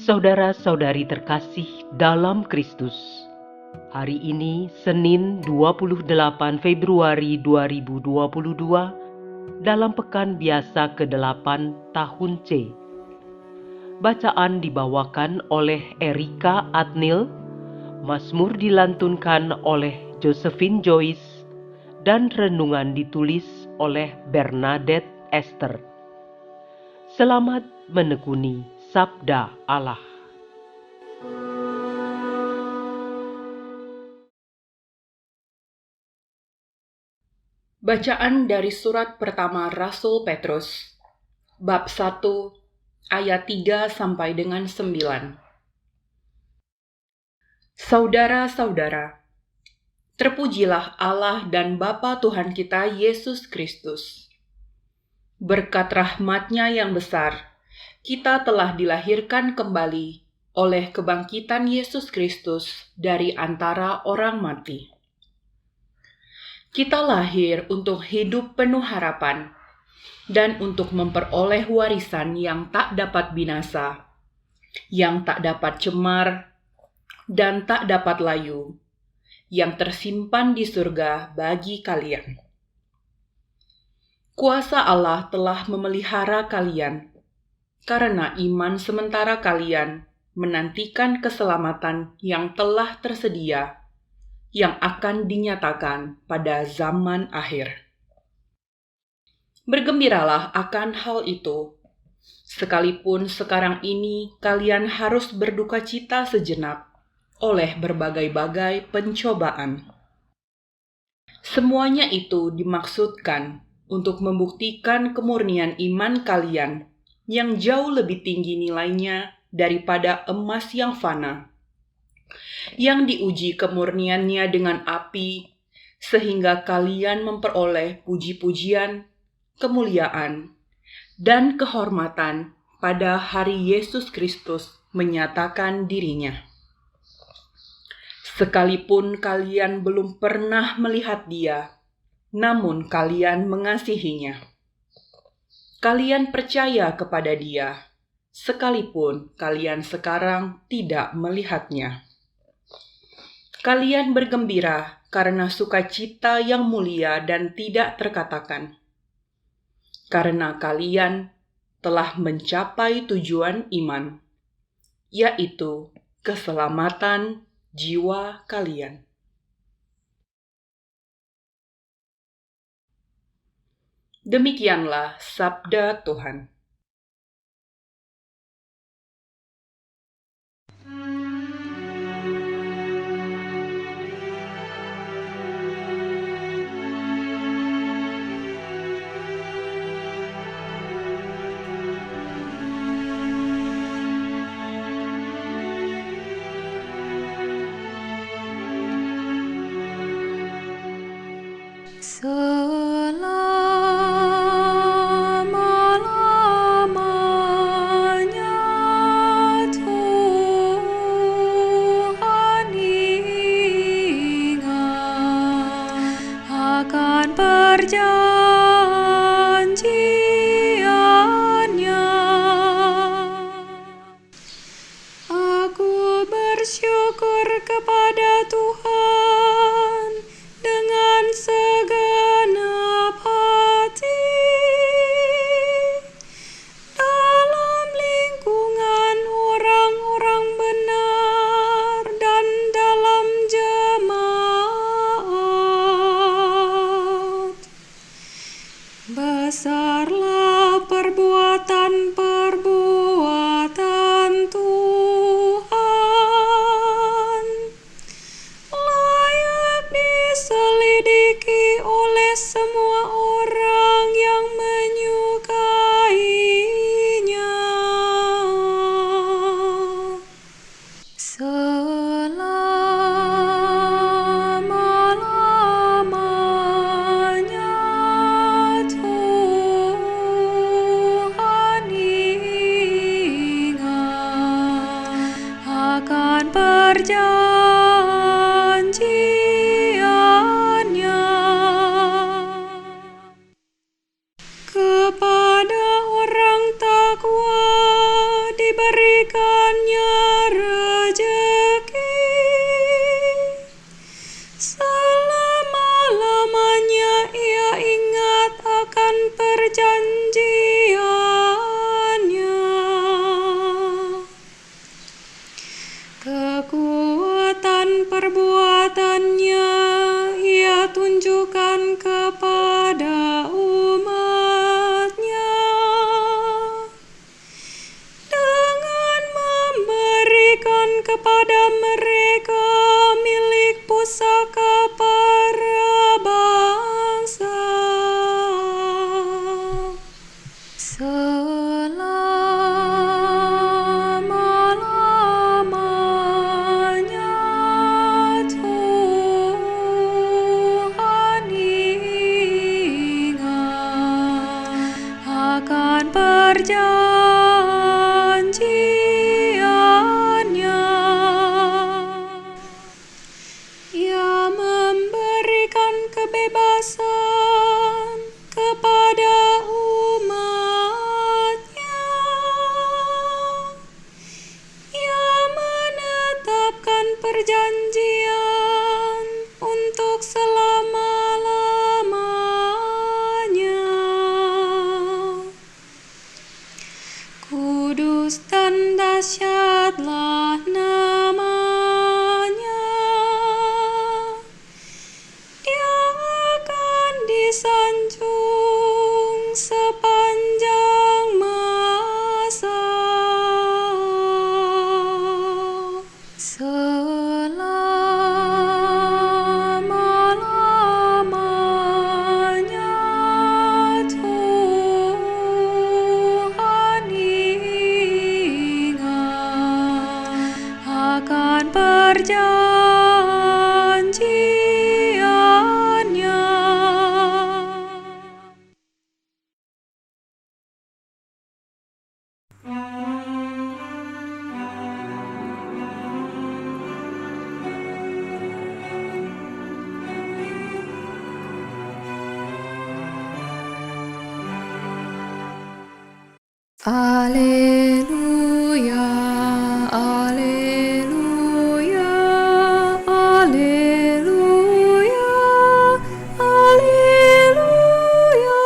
Saudara-saudari terkasih dalam Kristus, hari ini Senin 28 Februari 2022 dalam pekan biasa ke-8 tahun C. Bacaan dibawakan oleh Erika Adnil, Mazmur dilantunkan oleh Josephine Joyce, dan renungan ditulis oleh Bernadette Esther. Selamat menekuni Sabda Allah. Bacaan dari surat pertama Rasul Petrus, bab 1, ayat 3 sampai dengan 9. Saudara-saudara, terpujilah Allah dan Bapa Tuhan kita Yesus Kristus. Berkat rahmat-Nya yang besar, kita telah dilahirkan kembali oleh kebangkitan Yesus Kristus dari antara orang mati. Kita lahir untuk hidup penuh harapan dan untuk memperoleh warisan yang tak dapat binasa, yang tak dapat cemar, dan tak dapat layu, yang tersimpan di surga bagi kalian. Kuasa Allah telah memelihara kalian, karena iman sementara kalian menantikan keselamatan yang telah tersedia, yang akan dinyatakan pada zaman akhir. Bergembiralah akan hal itu, sekalipun sekarang ini kalian harus berduka cita sejenak oleh berbagai-bagai pencobaan. Semuanya itu dimaksudkan untuk membuktikan kemurnian iman kalian yang jauh lebih tinggi nilainya daripada emas yang fana, yang diuji kemurniannya dengan api, sehingga kalian memperoleh puji-pujian, kemuliaan, dan kehormatan pada hari Yesus Kristus menyatakan dirinya. Sekalipun kalian belum pernah melihat Dia, namun kalian mengasihinya. Kalian percaya kepada Dia, sekalipun kalian sekarang tidak melihatnya. Kalian bergembira karena sukacita yang mulia dan tidak terkatakan, karena kalian telah mencapai tujuan iman, yaitu keselamatan jiwa kalian. Demikianlah sabda Tuhan. Selama-lamanya Tuhan ingat akan perjanjian-Nya. Aku bersyukur kepada Tuhan dengan segenap hati. Dalam lingkungan orang-orang benar dan dalam jemaat, besarlah perbuatan-perbuatan Tuhan, layak diselidiki oleh semua orang yang menyukainya. Selama-lamanya Tuhan perjanjiannya. Kekuatan perbuatannya Ia tunjukkan kepada umatnya dengan memberikan kepada mereka milik pusaka para bangsa. Selama-lamanya Tuhan ingat akan perjanjiannya. Ia memberikan kebebasan kepada umatnya. Ia menetapkan perjanjian untuk selama-lamanya. Kudus dan dahsyatlah namanya. Dia akan disanjung sepanjang masa. Selama-lamanya Tuhan ingat akan perjanjiannya. Alleluia, alleluia, alleluia, alleluia.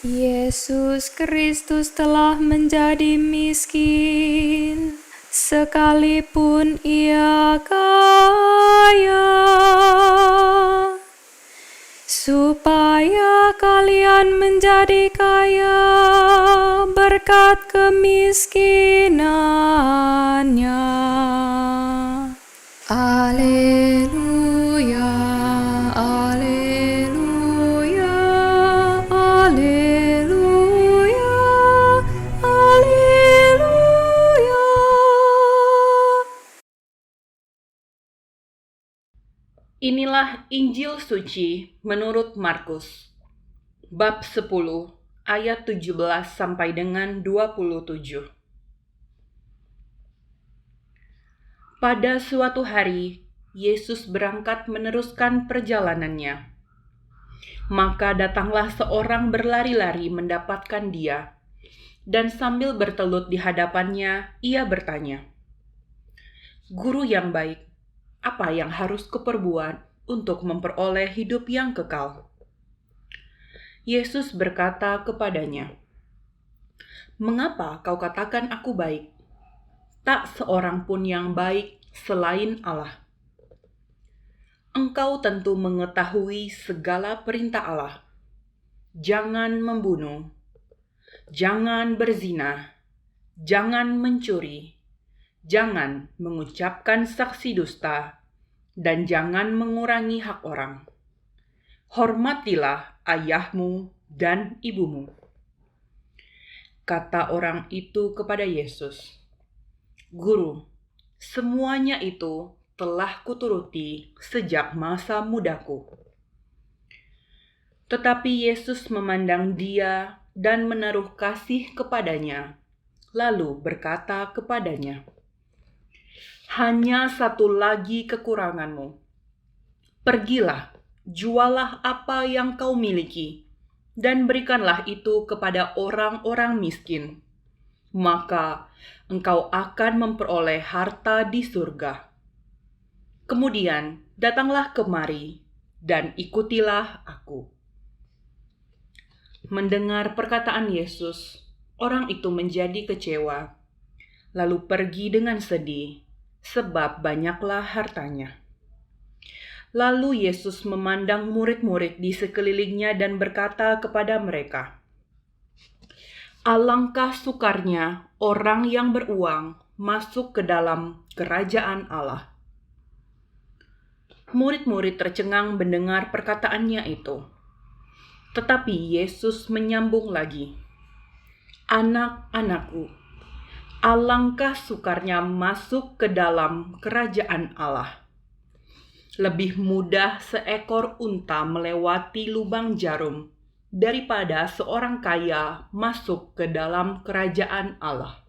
Yesus Kristus telah menjadi miskin, sekalipun Ia kaya, supaya kalian menjadi kaya berkat kemiskinannya. Alleluia, alleluia, alleluia, alleluia. Inilah Injil suci menurut Markus, bab 10, ayat 17 sampai dengan 27. Pada suatu hari, Yesus berangkat meneruskan perjalanannya. Maka datanglah seorang berlari-lari mendapatkan Dia, dan sambil bertelut di hadapannya, ia bertanya, "Guru yang baik, apa yang harus kuperbuat untuk memperoleh hidup yang kekal?" Yesus berkata kepadanya, "Mengapa kau katakan aku baik? Tak seorang pun yang baik selain Allah. Engkau tentu mengetahui segala perintah Allah. Jangan membunuh, jangan berzina, jangan mencuri, jangan mengucapkan saksi dusta, dan jangan mengurangi hak orang. Hormatilah ayahmu dan ibumu." Kata orang itu kepada Yesus, "Guru, semuanya itu telah kuturuti sejak masa mudaku." Tetapi Yesus memandang dia dan menaruh kasih kepadanya, lalu berkata kepadanya, "Hanya satu lagi kekuranganmu. Pergilah, jualah apa yang kau miliki, dan berikanlah itu kepada orang-orang miskin. Maka engkau akan memperoleh harta di surga. Kemudian datanglah kemari dan ikutilah aku." mendengar perkataan Yesus, orang itu menjadi kecewa, lalu pergi dengan sedih, sebab banyaklah hartanya. Lalu Yesus memandang murid-murid di sekelilingnya dan berkata kepada mereka, "Alangkah sukarnya orang yang beruang masuk ke dalam kerajaan Allah." Murid-murid tercengang mendengar perkataannya itu. Tetapi Yesus menyambung lagi, "Anak-anakku, alangkah sukarnya masuk ke dalam kerajaan Allah. Lebih mudah seekor unta melewati lubang jarum daripada seorang kaya masuk ke dalam kerajaan Allah."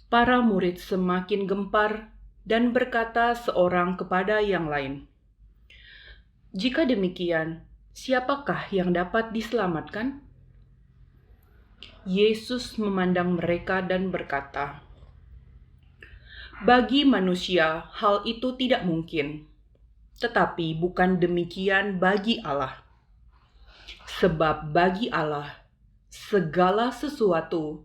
Para murid semakin gempar dan berkata seorang kepada yang lain, "Jika demikian, siapakah yang dapat diselamatkan?" Yesus memandang mereka dan berkata, "Bagi manusia hal itu tidak mungkin, tetapi bukan demikian bagi Allah. Sebab bagi Allah, segala sesuatu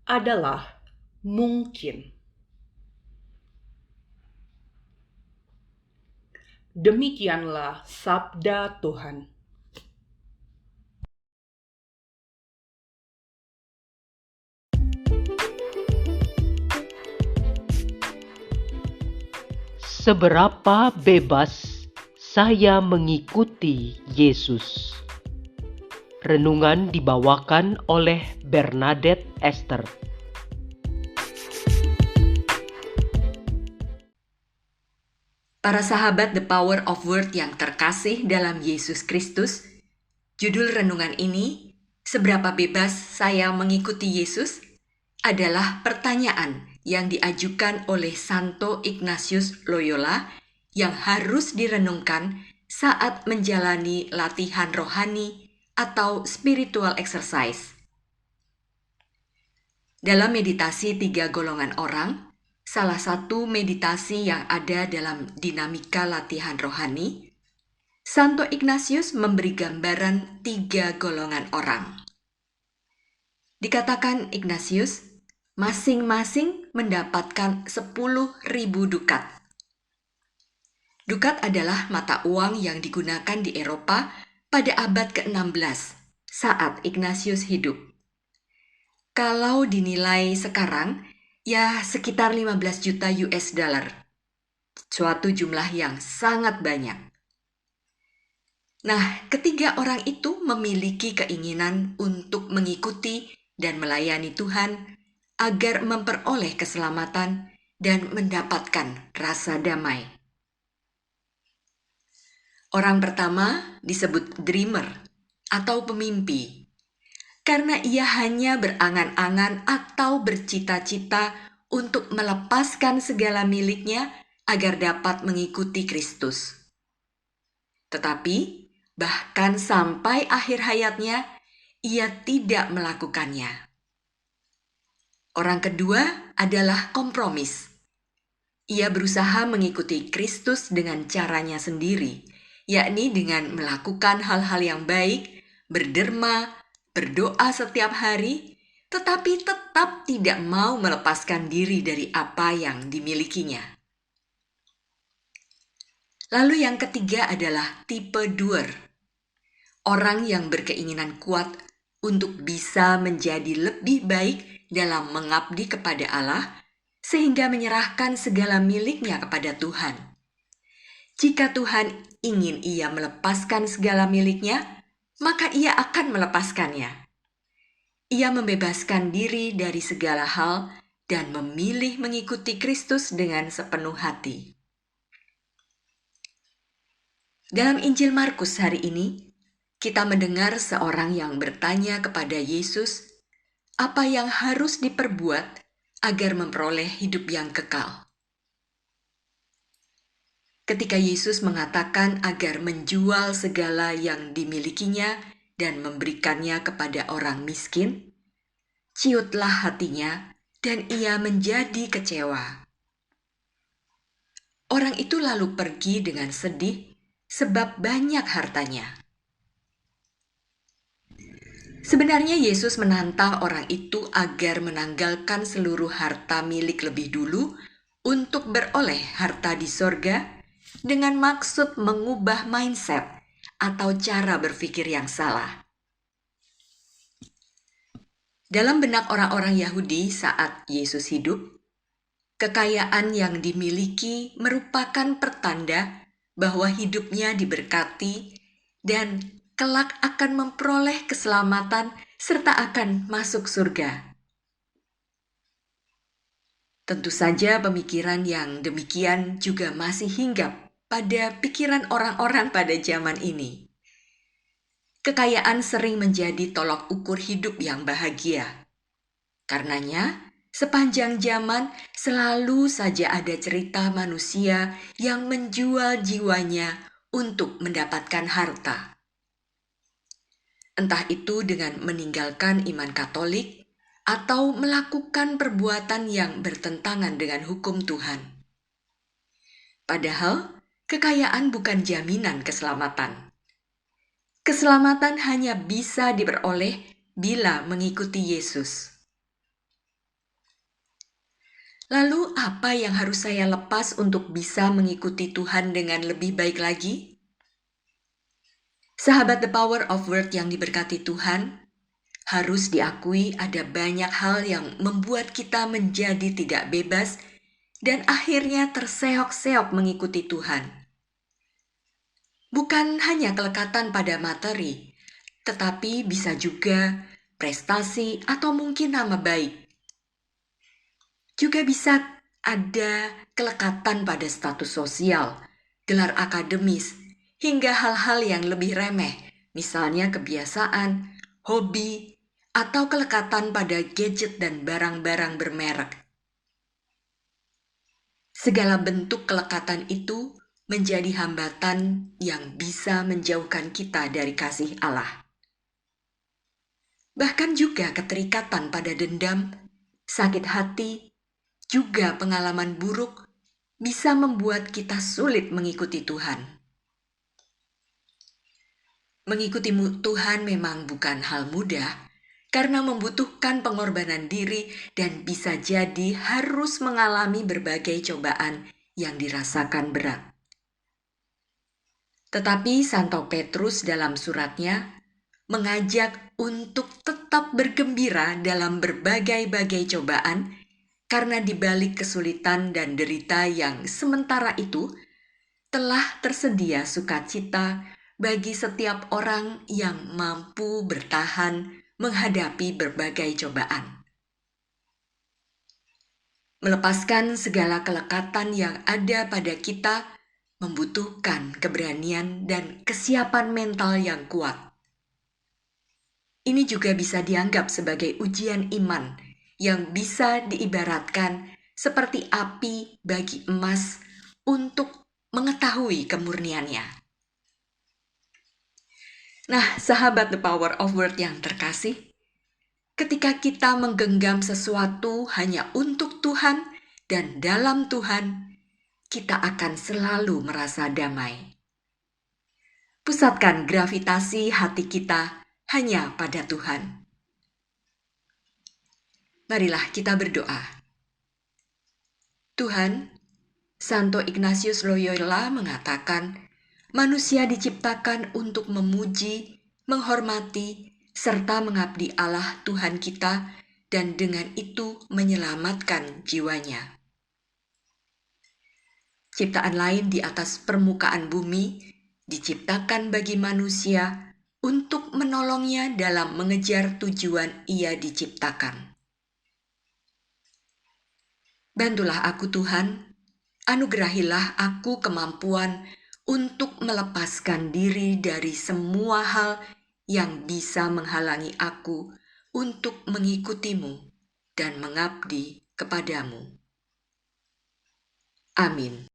adalah mungkin." Demikianlah sabda Tuhan. Seberapa bebas saya mengikuti Yesus. Renungan dibawakan oleh Bernadette Esther. Para sahabat The Power of Word yang terkasih dalam Yesus Kristus, judul renungan ini, "Seberapa bebas saya mengikuti Yesus?" adalah pertanyaan yang diajukan oleh Santo Ignatius Loyola yang harus direnungkan saat menjalani latihan rohani atau spiritual exercise. Dalam meditasi 3 golongan orang, salah satu meditasi yang ada dalam dinamika latihan rohani, Santo Ignatius memberi gambaran 3 golongan orang. Dikatakan Ignatius, masing-masing mendapatkan 10.000 dukat. Dukat adalah mata uang yang digunakan di Eropa pada abad ke-16 saat Ignatius hidup. Kalau dinilai sekarang, ya sekitar 15 juta US dollar. Suatu jumlah yang sangat banyak. Nah, ketiga orang itu memiliki keinginan untuk mengikuti dan melayani Tuhan agar memperoleh keselamatan dan mendapatkan rasa damai. Orang pertama disebut dreamer atau pemimpi, karena ia hanya berangan-angan atau bercita-cita untuk melepaskan segala miliknya agar dapat mengikuti Kristus. Tetapi, bahkan sampai akhir hayatnya, ia tidak melakukannya. Orang kedua adalah kompromis. Ia berusaha mengikuti Kristus dengan caranya sendiri, yakni dengan melakukan hal-hal yang baik, berderma, berdoa setiap hari, tetapi tetap tidak mau melepaskan diri dari apa yang dimilikinya. Lalu yang ketiga adalah tipe doer. Orang yang berkeinginan kuat untuk bisa menjadi lebih baik dalam mengabdi kepada Allah, sehingga menyerahkan segala miliknya kepada Tuhan. Jika Tuhan ingin ia melepaskan segala miliknya, maka ia akan melepaskannya. Ia membebaskan diri dari segala hal dan memilih mengikuti Kristus dengan sepenuh hati. Dalam Injil Markus hari ini, kita mendengar seorang yang bertanya kepada Yesus, apa yang harus diperbuat agar memperoleh hidup yang kekal. Ketika Yesus mengatakan agar menjual segala yang dimilikinya dan memberikannya kepada orang miskin, ciutlah hatinya dan ia menjadi kecewa. Orang itu lalu pergi dengan sedih sebab banyak hartanya. Sebenarnya Yesus menantang orang itu agar menanggalkan seluruh harta milik lebih dulu untuk beroleh harta di sorga dengan maksud mengubah mindset atau cara berpikir yang salah. Dalam benak orang-orang Yahudi saat Yesus hidup, kekayaan yang dimiliki merupakan pertanda bahwa hidupnya diberkati dan kelak akan memperoleh keselamatan serta akan masuk surga. Tentu saja pemikiran yang demikian juga masih hinggap pada pikiran orang-orang pada zaman ini. Kekayaan sering menjadi tolak ukur hidup yang bahagia. Karenanya, sepanjang zaman selalu saja ada cerita manusia yang menjual jiwanya untuk mendapatkan harta. Entah itu dengan meninggalkan iman Katolik atau melakukan perbuatan yang bertentangan dengan hukum Tuhan. Padahal, kekayaan bukan jaminan keselamatan. Keselamatan hanya bisa diperoleh bila mengikuti Yesus. Lalu apa yang harus saya lepas untuk bisa mengikuti Tuhan dengan lebih baik lagi? Sahabat The Power of Word yang diberkati Tuhan, harus diakui ada banyak hal yang membuat kita menjadi tidak bebas dan akhirnya terseok-seok mengikuti Tuhan. Bukan hanya kelekatan pada materi, tetapi bisa juga prestasi atau mungkin nama baik. Juga bisa ada kelekatan pada status sosial, gelar akademis, hingga hal-hal yang lebih remeh, misalnya kebiasaan, hobi, atau kelekatan pada gadget dan barang-barang bermerek. Segala bentuk kelekatan itu menjadi hambatan yang bisa menjauhkan kita dari kasih Allah. Bahkan juga keterikatan pada dendam, sakit hati, juga pengalaman buruk bisa membuat kita sulit mengikuti Tuhan. Mengikuti Tuhan memang bukan hal mudah, karena membutuhkan pengorbanan diri dan bisa jadi harus mengalami berbagai cobaan yang dirasakan berat. Tetapi Santo Petrus dalam suratnya mengajak untuk tetap bergembira dalam berbagai-bagai cobaan, karena di balik kesulitan dan derita yang sementara itu telah tersedia sukacita bagi setiap orang yang mampu bertahan menghadapi berbagai cobaan. Melepaskan segala kelekatan yang ada pada kita membutuhkan keberanian dan kesiapan mental yang kuat. Ini juga bisa dianggap sebagai ujian iman yang bisa diibaratkan seperti api bagi emas untuk mengetahui kemurniannya. Nah, sahabat The Power of Word yang terkasih, ketika kita menggenggam sesuatu hanya untuk Tuhan dan dalam Tuhan, kita akan selalu merasa damai. Pusatkan gravitasi hati kita hanya pada Tuhan. Marilah kita berdoa. Tuhan, Santo Ignatius Loyola mengatakan, manusia diciptakan untuk memuji, menghormati, serta mengabdi Allah Tuhan kita, dan dengan itu menyelamatkan jiwanya. Ciptaan lain di atas permukaan bumi diciptakan bagi manusia untuk menolongnya dalam mengejar tujuan ia diciptakan. Bantulah aku Tuhan, anugerahilah aku kemampuan untuk melepaskan diri dari semua hal yang bisa menghalangi aku untuk mengikutimu dan mengabdi kepadamu. Amin.